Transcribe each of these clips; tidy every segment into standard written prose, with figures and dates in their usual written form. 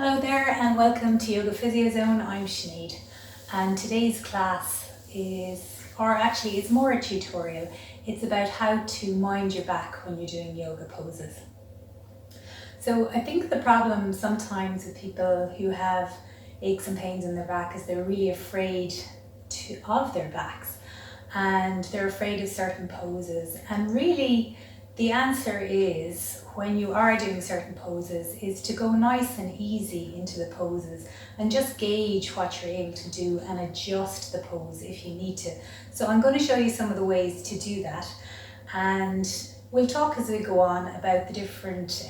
Hello there and welcome to Yoga Physio Zone. I'm Sinead and today's class it's more a tutorial. It's about how to mind your back when you're doing yoga poses. So I think the problem sometimes with people who have aches and pains in their back is they're really afraid of their backs and they're afraid of certain poses, and really the answer is, when you are doing certain poses, is to go nice and easy into the poses and just gauge what you're able to do and adjust the pose if you need to. So I'm going to show you some of the ways to do that, and we'll talk as we go on about the different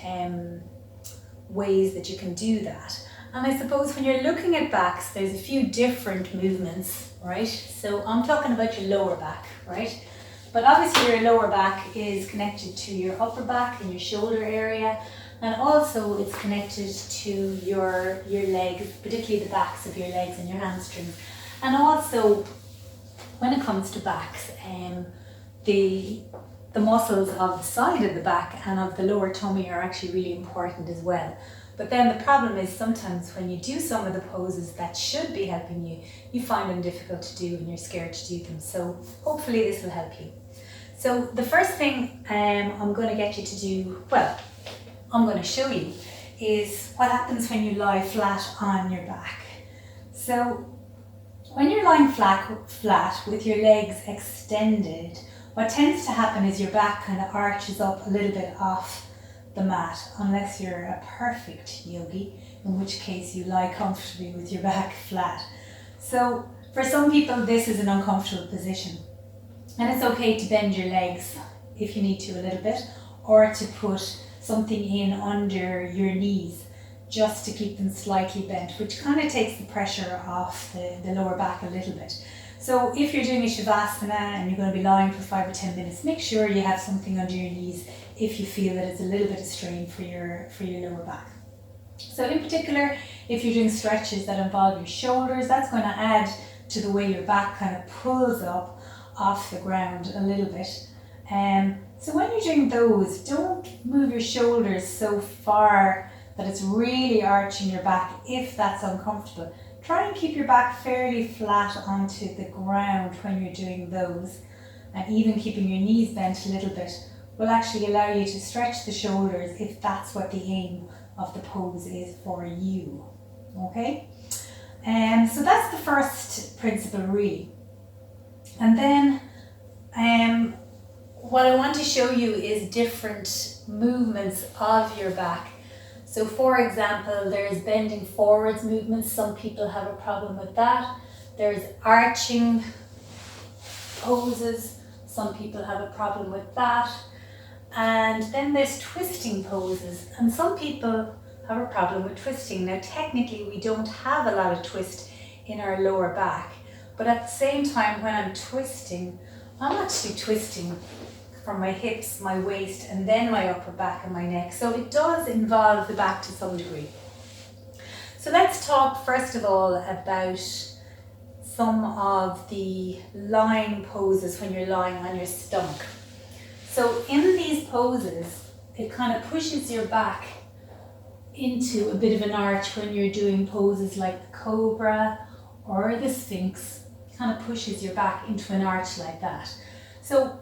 ways that you can do that. And I suppose when you're looking at backs, there's a few different movements, right? So I'm talking about your lower back, right? But obviously your lower back is connected to your upper back and your shoulder area, and also it's connected to your legs, particularly the backs of your legs and your hamstrings. And also, when it comes to backs, the muscles of the side of the back and of the lower tummy are actually really important as well. But then the problem is sometimes when you do some of the poses that should be helping you, you find them difficult to do and you're scared to do them. So hopefully this will help you. So the first thing I'm going to get you to do, I'm going to show you, is what happens when you lie flat on your back. So when you're lying flat with your legs extended, what tends to happen is your back kind of arches up a little bit off the mat, unless you're a perfect yogi, in which case you lie comfortably with your back flat. So for some people this is an uncomfortable position, and it's okay to bend your legs if you need to a little bit, or to put something in under your knees just to keep them slightly bent, which kind of takes the pressure off the lower back a little bit. So if you're doing a Shavasana and you're going to be lying for 5 or 10 minutes, make sure you have something under your knees if you feel that it's a little bit of strain for your lower back. So in particular, if you're doing stretches that involve your shoulders, that's going to add to the way your back kind of pulls up off the ground a little bit. So when you're doing those, don't move your shoulders so far that it's really arching your back if that's uncomfortable. Try and keep your back fairly flat onto the ground when you're doing those, and even keeping your knees bent a little bit will actually allow you to stretch the shoulders if that's what the aim of the pose is for you. Okay? So that's the first principle really. And then what I want to show you is different movements of your back. So for example, there's bending forwards movements. Some people have a problem with that. There's arching poses. Some people have a problem with that. And then there's twisting poses. And some people have a problem with twisting. Now technically we don't have a lot of twist in our lower back. But at the same time, when I'm twisting, I'm actually twisting from my hips, my waist, and then my upper back and my neck. So it does involve the back to some degree. So let's talk first of all about some of the lying poses when you're lying on your stomach. So in these poses, it kind of pushes your back into a bit of an arch when you're doing poses like the Cobra or the Sphinx. It kind of pushes your back into an arch like that. So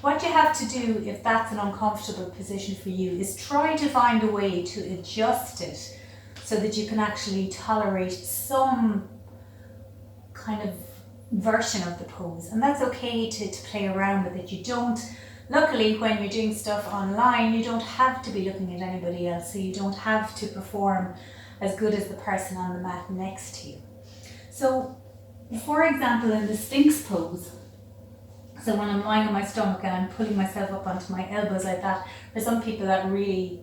what you have to do, if that's an uncomfortable position for you, is try to find a way to adjust it so that you can actually tolerate some kind of version of the pose. And that's okay to play around with it. You don't, luckily when you're doing stuff online, you don't have to be looking at anybody else, so you don't have to perform as good as the person on the mat next to you. So for example, in the Sphinx pose, so when I'm lying on my stomach and I'm pulling myself up onto my elbows like that, for some people that really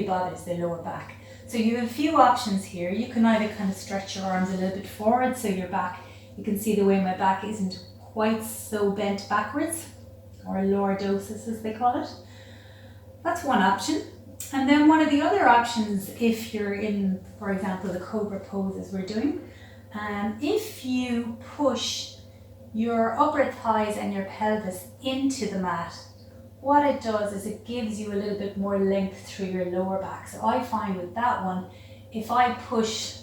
bothers their lower back. So you have a few options here. You can either kind of stretch your arms a little bit forward, so your back, you can see the way my back isn't quite so bent backwards, or lordosis as they call it. That's one option. And then one of the other options, if you're in, for example, the Cobra pose as we're doing, if you push your upper thighs and your pelvis into the mat, what it does is it gives you a little bit more length through your lower back. So I find with that one, if I push,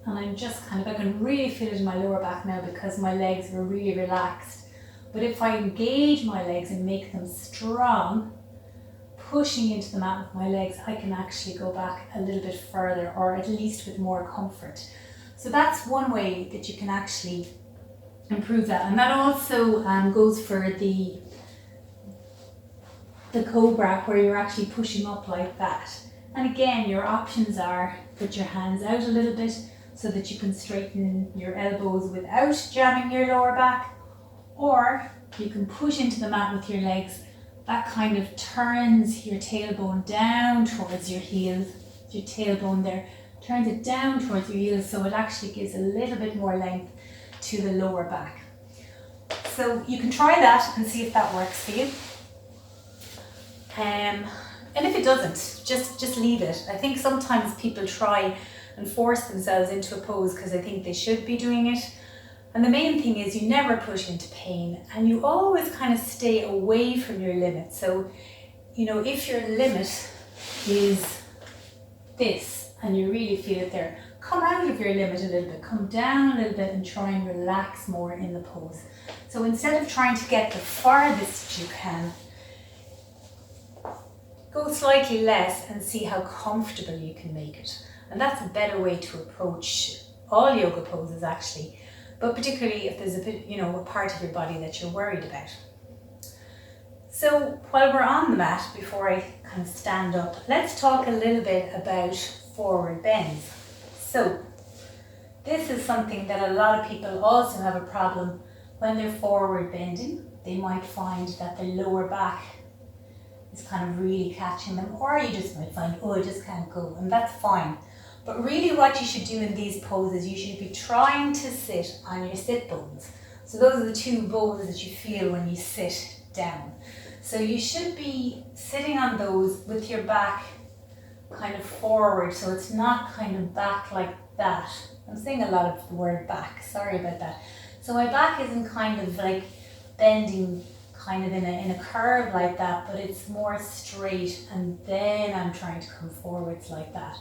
and I'm just kind of, I can really feel it in my lower back now because my legs were really relaxed. But if I engage my legs and make them strong, pushing into the mat with my legs, I can actually go back a little bit further, or at least with more comfort. So that's one way that you can actually improve that. And that also goes for the cobra, where you're actually pushing up like that. And again, your options are put your hands out a little bit so that you can straighten your elbows without jamming your lower back, or you can push into the mat with your legs. That kind of turns your tailbone down towards your heels. Your tailbone there turns it down towards your heels, so it actually gives a little bit more length to the lower back. So you can try that and see if that works for you. And if it doesn't, just leave it. I think sometimes people try and force themselves into a pose because they think they should be doing it. And the main thing is you never push into pain, and you always kind of stay away from your limit. So, you know, if your limit is this and you really feel it there, come out of your limit a little bit, come down a little bit and try and relax more in the pose. So instead of trying to get the farthest you can, go slightly less and see how comfortable you can make it. And that's a better way to approach all yoga poses actually. But particularly if there's a bit, you know, a part of your body that you're worried about. So while we're on the mat, before I kind of stand up, let's talk a little bit about forward bends. So this is something that a lot of people also have a problem when they're forward bending. They might find that their lower back is kind of really catching them, or you just might find, oh, I just can't go, and that's fine. But really what you should do in these poses, you should be trying to sit on your sit bones. So those are the two bones that you feel when you sit down. So you should be sitting on those with your back kind of forward, so it's not kind of back like that. I'm saying a lot of the word back, sorry about that. So my back isn't kind of like bending kind of in a curve like that, but it's more straight, and then I'm trying to come forwards like that.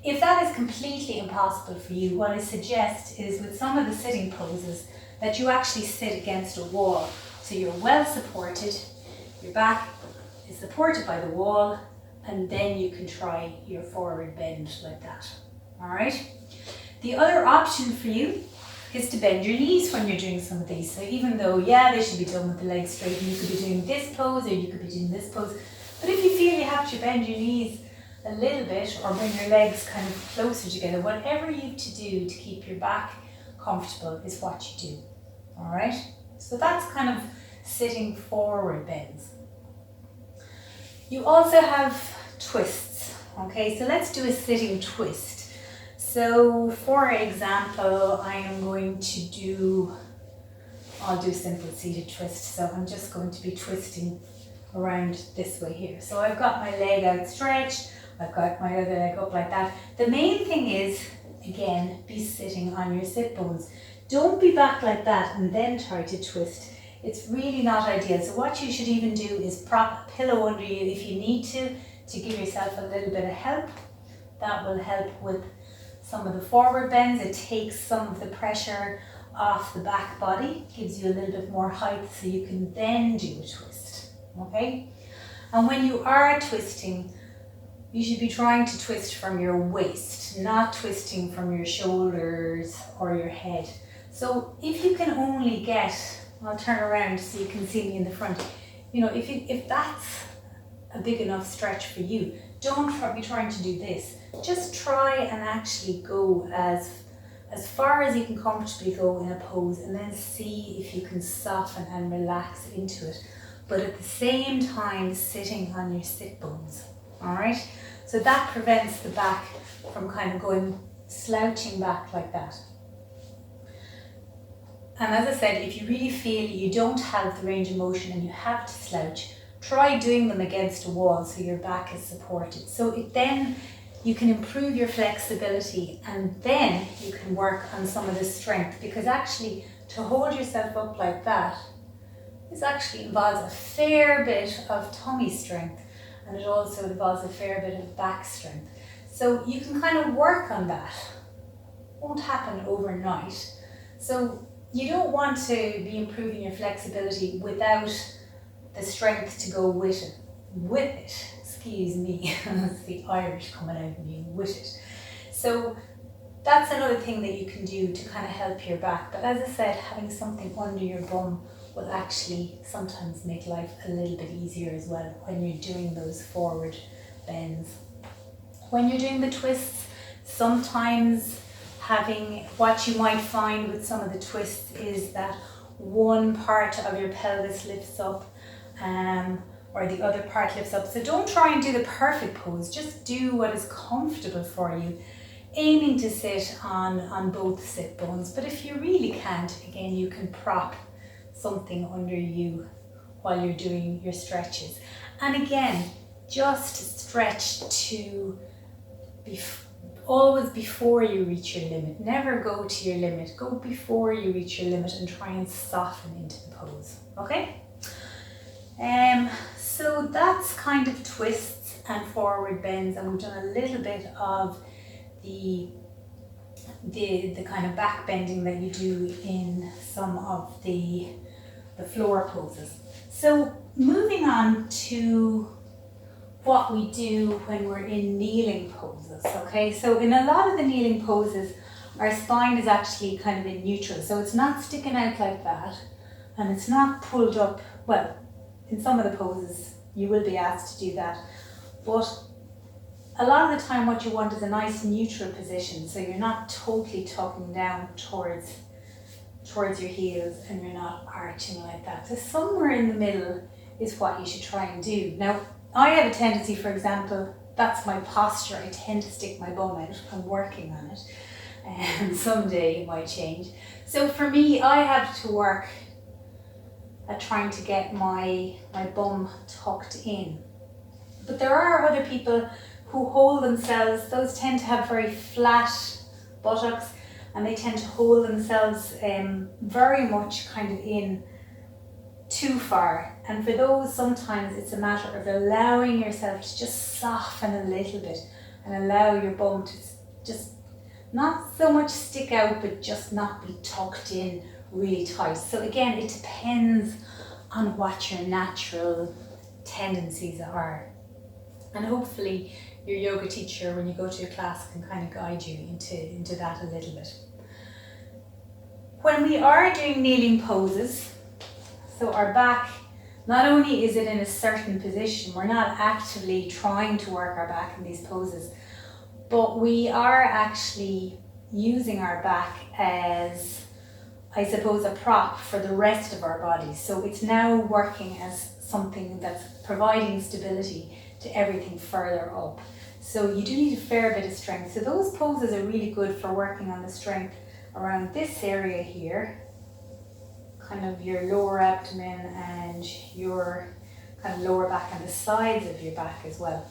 If that is completely impossible for you, what I suggest is with some of the sitting poses that you actually sit against a wall. So you're well supported, your back is supported by the wall, and then you can try your forward bend like that. All right. The other option for you is to bend your knees when you're doing some of these. So even though, yeah, they should be done with the legs straight, and you could be doing this pose or you could be doing this pose, but if you feel you have to bend your knees a little bit or bring your legs kind of closer together, whatever you have to do to keep your back comfortable is what you do. All right. So that's kind of sitting forward bends. You also have twists. Okay, so let's do a sitting twist. So for example, I am going to I'll do simple seated twist. So I'm just going to be twisting around this way here. So I've got my leg outstretched, I've got my other leg up like that. The main thing is, again, be sitting on your sit bones. Don't be back like that and then try to twist. It's really not ideal. So what you should even do is prop a pillow under you if you need to give yourself a little bit of help. That will help with some of the forward bends. It takes some of the pressure off the back body, gives you a little bit more height so you can then do a twist. Okay? And when you are twisting, you should be trying to twist from your waist, not twisting from your shoulders or your head. So if you can only get, I'll turn around so you can see me in the front. You know, if that's a big enough stretch for you, don't be trying to do this. Just try and actually go as far as you can comfortably go in a pose, and then see if you can soften and relax into it. But at the same time, sitting on your sit bones. All right? So that prevents the back from kind of going slouching back like that. And as I said, if you really feel you don't have the range of motion and you have to slouch, try doing them against a wall so your back is supported. So then you can improve your flexibility, and then you can work on some of the strength, because actually to hold yourself up like that is actually involves a fair bit of tummy strength, and it also involves a fair bit of back strength. So you can kind of work on that. Won't happen overnight. So you don't want to be improving your flexibility without the strength to go with it. Excuse me, it's the Irish coming out of me, with it. So that's another thing that you can do to kind of help your back. But as I said, having something under your bum will actually sometimes make life a little bit easier as well when you're doing those forward bends. When you're doing the twists, sometimes what you might find with some of the twists is that one part of your pelvis lifts up or the other part lifts up. So don't try and do the perfect pose, just do what is comfortable for you, aiming to sit on both sit bones. But if you really can't, again, you can prop something under you while you're doing your stretches. And again, just stretch to always before you reach your limit. Never go to your limit. Go before you reach your limit and try and soften into the pose. Okay? So that's kind of twists and forward bends, and we've done a little bit of the kind of back bending that you do in some of the floor poses. So moving on to what we do when we're in kneeling poses, okay? So in a lot of the kneeling poses, our spine is actually kind of in neutral. So it's not sticking out like that, and it's not pulled up. Well, in some of the poses, you will be asked to do that. But a lot of the time what you want is a nice neutral position. So you're not totally tucking down towards your heels and you're not arching like that. So somewhere in the middle is what you should try and do. Now, I have a tendency, for example, that's my posture. I tend to stick my bum out. I'm working on it. And someday it might change. So for me, I have to work at trying to get my bum tucked in. But there are other people who hold themselves, those tend to have very flat buttocks, and they tend to hold themselves very much kind of in too far. And for those, sometimes it's a matter of allowing yourself to just soften a little bit and allow your bum to just not so much stick out, but just not be tucked in really tight. So again, it depends on what your natural tendencies are. And hopefully your yoga teacher, when you go to your class, can kind of guide you into that a little bit. When we are doing kneeling poses, so our back, not only is it in a certain position, we're not actively trying to work our back in these poses, but we are actually using our back as, I suppose, a prop for the rest of our body. So it's now working as something that's providing stability to everything further up. So you do need a fair bit of strength. So those poses are really good for working on the strength around this area here, kind of your lower abdomen and your kind of lower back and the sides of your back as well.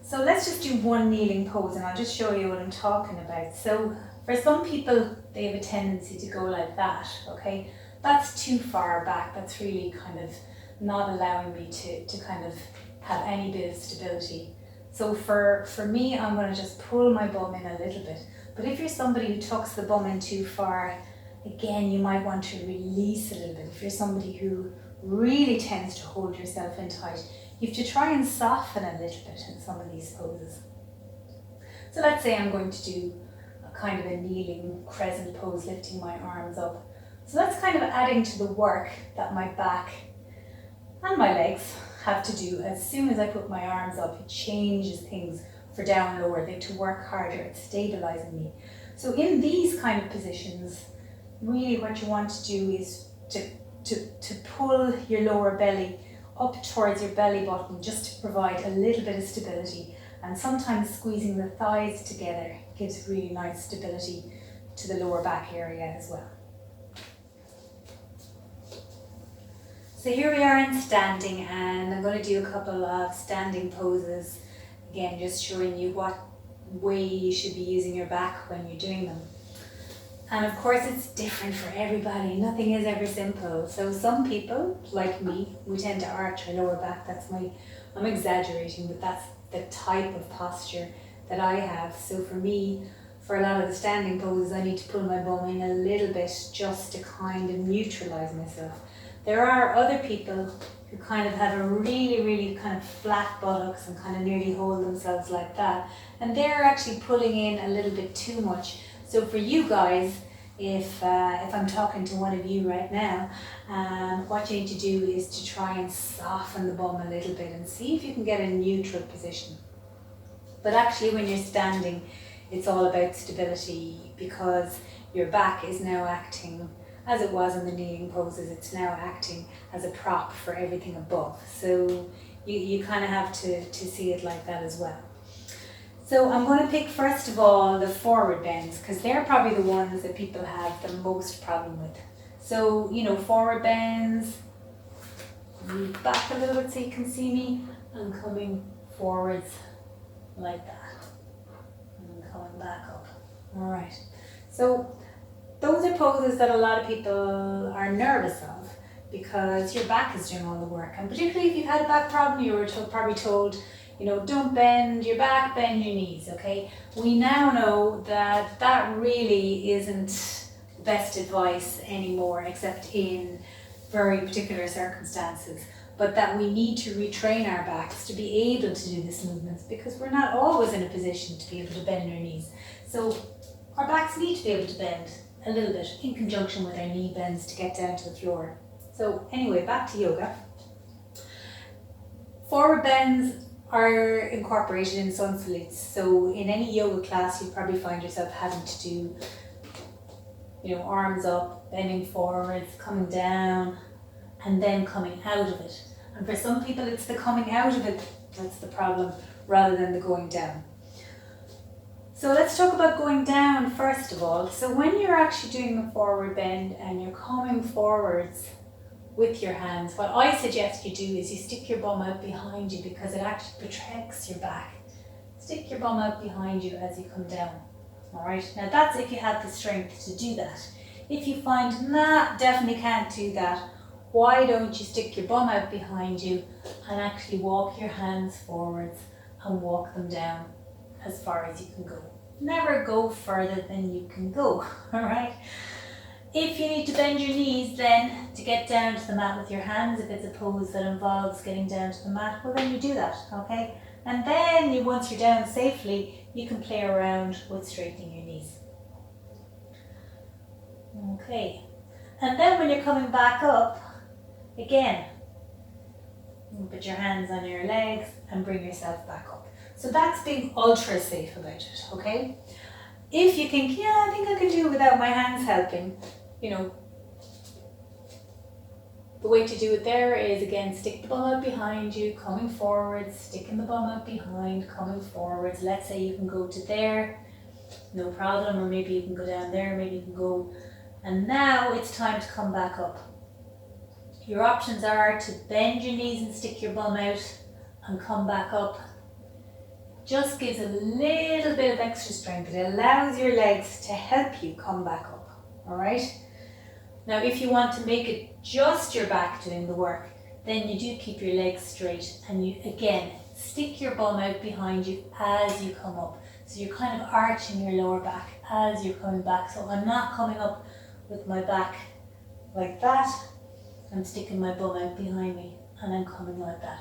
So let's just do one kneeling pose and I'll just show you what I'm talking about. So for some people, they have a tendency to go like that, okay? That's too far back. That's really kind of not allowing me to kind of have any bit of stability. So for me, I'm going to just pull my bum in a little bit. But if you're somebody who tucks the bum in too far, again, you might want to release a little bit. If you're somebody who really tends to hold yourself in tight, you have to try and soften a little bit in some of these poses. So let's say I'm going to do a kind of a kneeling crescent pose, lifting my arms up. So that's kind of adding to the work that my back and my legs have to do. As soon as I put my arms up, it changes things for down lower. They have to work harder at stabilizing me. So in these kind of positions, really what you want to do is to pull your lower belly up towards your belly button, just to provide a little bit of stability. And sometimes squeezing the thighs together gives really nice stability to the lower back area as well. So here we are in standing, and I'm going to do a couple of standing poses. Again, just showing you what way you should be using your back when you're doing them. And of course it's different for everybody, nothing is ever simple. So some people, like me, we tend to arch our lower back. I'm exaggerating, but that's the type of posture that I have. So for me, for a lot of the standing poses, I need to pull my bum in a little bit just to kind of neutralize myself. There are other people who kind of have a really, really kind of flat buttocks and kind of nearly hold themselves like that. And they're actually pulling in a little bit too much. So for you guys, if I'm talking to one of you right now, what you need to do is to try and soften the bum a little bit and see if you can get a neutral position. But actually when you're standing, it's all about stability, because your back is now acting, as it was in the kneeling poses, it's now acting as a prop for everything above. So you kind of have to see it like that as well. So I'm going to pick first of all the forward bends, because they're probably the ones that people have the most problem with. So, you know, forward bends, move back a little bit so you can see me. I'm coming forwards like that. And coming back up. Alright. So those are poses that a lot of people are nervous of, because your back is doing all the work. And particularly if you've had a back problem, you were probably told, you know, don't bend your back, bend your knees, okay? We now know that that really isn't best advice anymore, except in very particular circumstances. But that we need to retrain our backs to be able to do these movements, because we're not always in a position to be able to bend our knees. So our backs need to be able to bend a little bit in conjunction with our knee bends to get down to the floor. So anyway, back to yoga. Forward bends are incorporated in sun salutes. So in any yoga class, you probably find yourself having to do, you know, arms up, bending forwards, coming down, and then coming out of it. And for some people, it's the coming out of it that's the problem, rather than the going down. So let's talk about going down first of all. So when you're actually doing a forward bend and you're coming forwards with your hands, what I suggest you do is you stick your bum out behind you, because it actually protects your back. Stick your bum out behind you as you come down. Alright, now that's if you have the strength to do that. If you find, nah, definitely can't do that, why don't you stick your bum out behind you and actually walk your hands forwards and walk them down as far as you can go. Never go further than you can go, alright? If you need to bend your knees then to get down to the mat with your hands, if it's a pose that involves getting down to the mat, well then you do that, okay? And then once you're down safely, you can play around with straightening your knees. Okay, and then when you're coming back up, again, you put your hands on your legs and bring yourself back up. So that's being ultra safe about it, okay? If you think, yeah, I think I can do it without my hands helping, you know, the way to do it there is, again, stick the bum out behind you, coming forwards, sticking the bum out behind, coming forwards. Let's say you can go to there, no problem, or maybe you can go down there, maybe you can go, and now it's time to come back up. Your options are to bend your knees and stick your bum out and come back up. Just gives a little bit of extra strength. It allows your legs to help you come back up, all right? Now, if you want to make it just your back doing the work, then you do keep your legs straight and you, again, stick your bum out behind you as you come up. So you're kind of arching your lower back as you're coming back. So I'm not coming up with my back like that. I'm sticking my bum out behind me and I'm coming like that.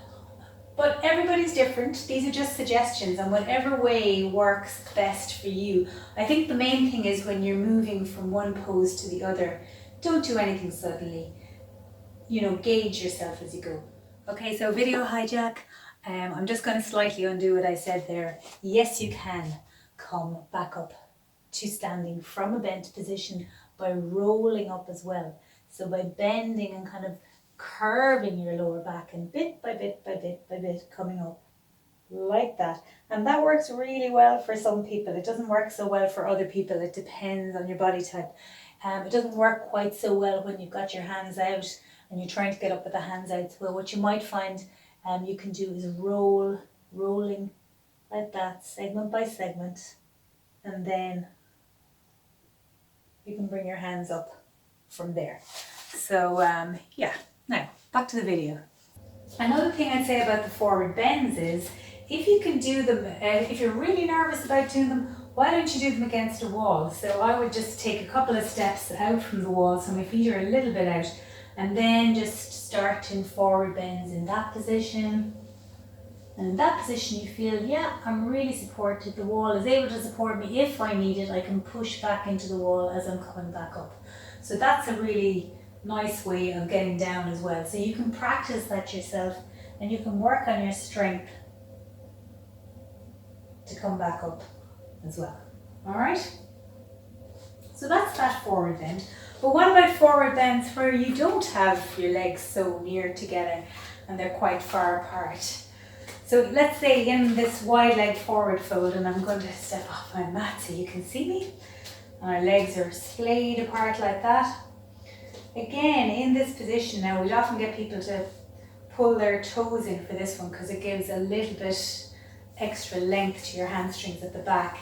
But everybody's different. These are just suggestions, and whatever way works best for you. I think the main thing is when you're moving from one pose to the other, don't do anything suddenly. You know, gauge yourself as you go. Okay, so video hijack. I'm just going to slightly undo what I said there. Yes, you can come back up to standing from a bent position by rolling up as well. So by bending and kind of curving your lower back and bit by bit by bit by bit coming up like that. And that works really well for some people. It doesn't work so well for other people. It depends on your body type. It doesn't work quite so well when you've got your hands out and you're trying to get up with the hands out. So what you might find you can do is rolling like that, segment by segment, and then you can bring your hands up from there. So yeah, now back to the video. Another thing I'd say about the forward bends is, if you can do them, if you're really nervous about doing them, why don't you do them against a wall? So I would just take a couple of steps out from the wall, so my feet are a little bit out, and then just start in forward bends in that position. And in that position you feel, yeah, I'm really supported. The wall is able to support me. If I need it, I can push back into the wall as I'm coming back up. So that's a really nice way of getting down as well. So you can practice that yourself, and you can work on your strength to come back up as well. All right? So that's that forward bend. But what about forward bends where you don't have your legs so near together and they're quite far apart? So let's say in this wide leg forward fold, and I'm going to step off my mat so you can see me, and our legs are splayed apart like that. Again, in this position now, we'd often get people to pull their toes in for this one because it gives a little bit extra length to your hamstrings at the back.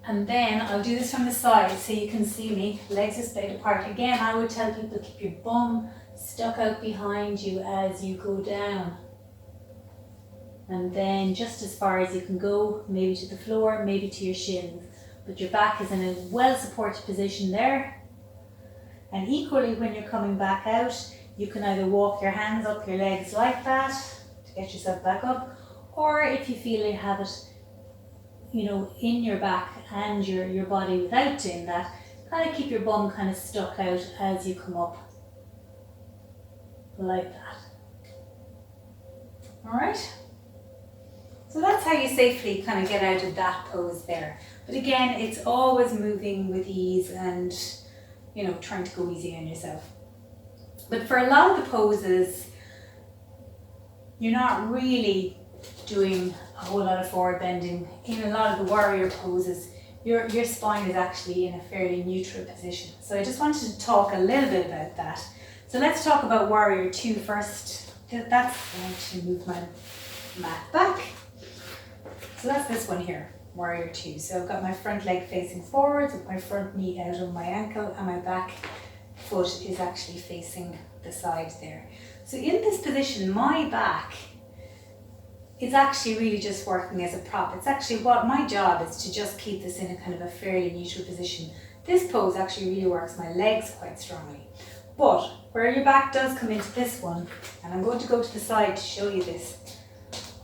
And then I'll do this from the side so you can see me, legs are splayed apart. Again, I would tell people to keep your bum stuck out behind you as you go down. And then just as far as you can go, maybe to the floor, maybe to your shins. But your back is in a well supported position there. And equally, when you're coming back out, you can either walk your hands up your legs like that to get yourself back up, or if you feel you have it, you know, in your back and your body without doing that, kind of keep your bum kind of stuck out as you come up, like that. All right? So that's how you safely kind of get out of that pose there. But again, it's always moving with ease and, you know, trying to go easy on yourself. But for a lot of the poses, you're not really doing a whole lot of forward bending. In a lot of the warrior poses, your spine is actually in a fairly neutral position. So I just wanted to talk a little bit about that. So let's talk about warrior 2 first. That's going to move my mat back. So that's this one here, warrior 2. So I've got my front leg facing forwards with my front knee out on my ankle, and my back foot is actually facing the side there. So in this position, my back is actually really just working as a prop. It's actually what my job is, to just keep this in a kind of a fairly neutral position. This pose actually really works my legs quite strongly. But where your back does come into this one, and I'm going to go to the side to show you this.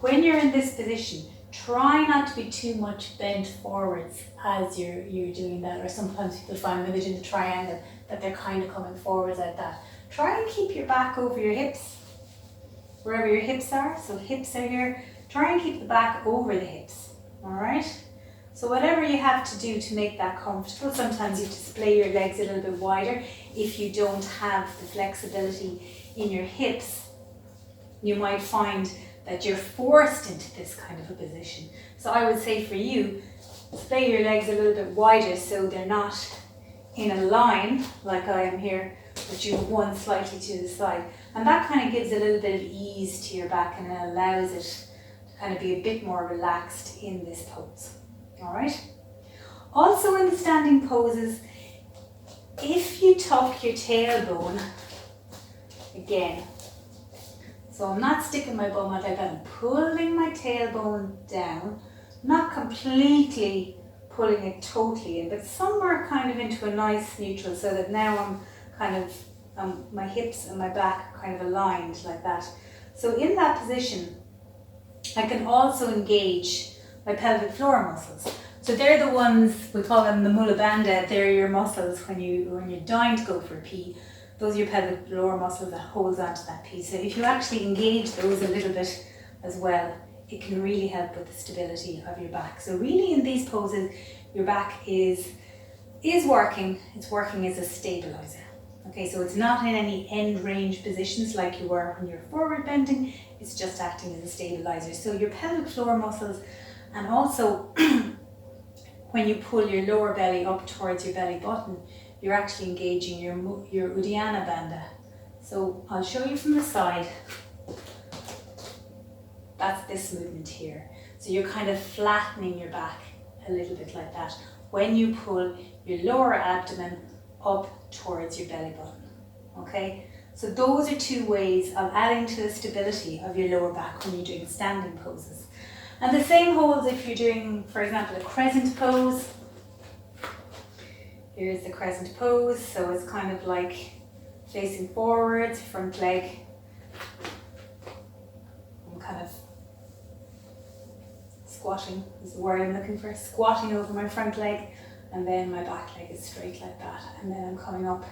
When you're in this position, try not to be too much bent forwards as you're doing that, or sometimes people find when they're doing the triangle that they're kind of coming forwards like that. Try and keep your back over your hips, wherever your hips are. So hips are here. Try and keep the back over the hips, all right? So whatever you have to do to make that comfortable, sometimes you display your legs a little bit wider. If you don't have the flexibility in your hips, you might find that you're forced into this kind of a position. So I would say for you, display your legs a little bit wider so they're not in a line like I am here, but you have one slightly to the side. And that kind of gives a little bit of ease to your back, and it allows it to kind of be a bit more relaxed in this pose. All right? Also in the standing poses, if you tuck your tailbone, again, so I'm not sticking my bum out like that, I'm pulling my tailbone down, not completely pulling it totally in, but somewhere kind of into a nice neutral, so that now I'm kind of, my hips and my back are kind of aligned like that. So in that position, I can also engage my pelvic floor muscles. So they're the ones, we call them the mulla bandha. They're your muscles when you're dying to go for a pee. Those are your pelvic floor muscles that holds onto that pee. So if you actually engage those a little bit as well, it can really help with the stability of your back. So really in these poses, your back is working. It's working as a stabilizer. Okay, so it's not in any end range positions like you were when you're forward bending. It's just acting as a stabilizer. So your pelvic floor muscles, and also when you pull your lower belly up towards your belly button, you're actually engaging your Uddiyana bandha. So I'll show you from the side. That's this movement here. So you're kind of flattening your back a little bit like that. when you pull your lower abdomen up towards your belly button, okay? So those are two ways of adding to the stability of your lower back when you're doing standing poses. And the same holds if you're doing, for example, a crescent pose. Here's the crescent pose, so it's kind of like facing forwards, front leg. I'm kind of squatting is the word I'm looking for, squatting over my front leg, and then my back leg is straight like that, and then I'm coming up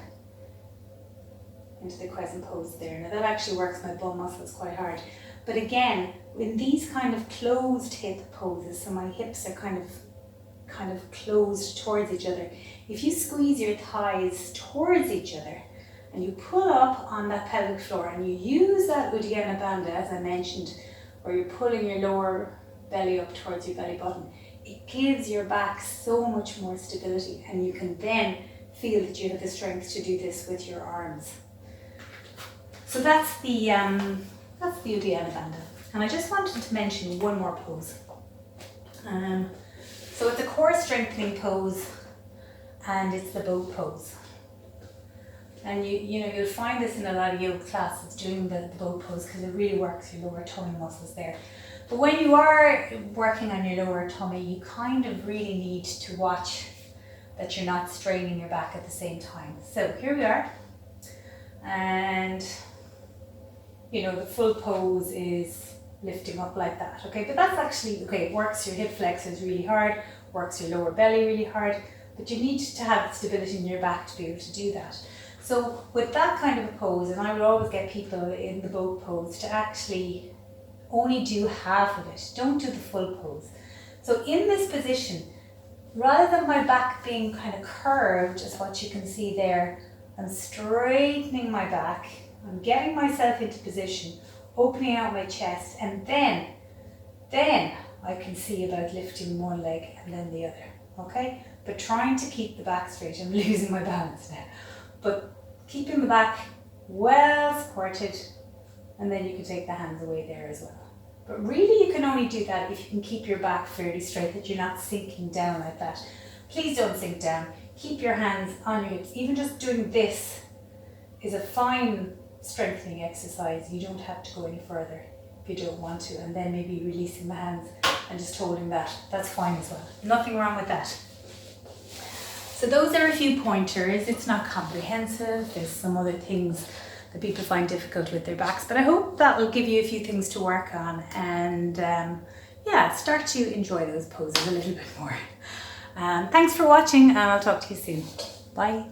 into the crescent pose there. Now that actually works my bum muscles quite hard. But again, in these kind of closed hip poses, so my hips are kind of closed towards each other, if you squeeze your thighs towards each other and you pull up on that pelvic floor and you use that Uddiyana Bandha, as I mentioned, where you're pulling your lower belly up towards your belly button, it gives your back so much more stability, and you can then feel that you have the strength to do this with your arms. So that's the Uddiyana Bandha. And I just wanted to mention one more pose. So it's a core strengthening pose, and it's the boat pose. And you'll find this in a lot of yoga classes, doing the boat pose, because it really works your lower tummy muscles there. But when you are working on your lower tummy, you kind of really need to watch that you're not straining your back at the same time. So here we are. And the full pose is lifting up like that, okay? But that's actually, okay, it works your hip flexors really hard, works your lower belly really hard, but you need to have stability in your back to be able to do that. So with that kind of a pose, and I would always get people in the boat pose to actually only do half of it, don't do the full pose. So in this position, rather than my back being kind of curved, as what you can see there, I'm straightening my back, I'm getting myself into position, opening out my chest, and then I can see about lifting one leg and then the other, okay? But trying to keep the back straight. I'm losing my balance now. But keeping the back well supported, and then you can take the hands away there as well. But really you can only do that if you can keep your back fairly straight, that you're not sinking down like that. Please don't sink down. Keep your hands on your hips. Even just doing this is a fine strengthening exercise. You don't have to go any further if you don't want to, and then maybe releasing the hands and just holding that. That's fine as well. Nothing wrong with that. So those are a few pointers. It's not comprehensive. There's some other things that people find difficult with their backs, but I hope that will give you a few things to work on, and start to enjoy those poses a little bit more. Thanks for watching, and I'll talk to you soon. Bye.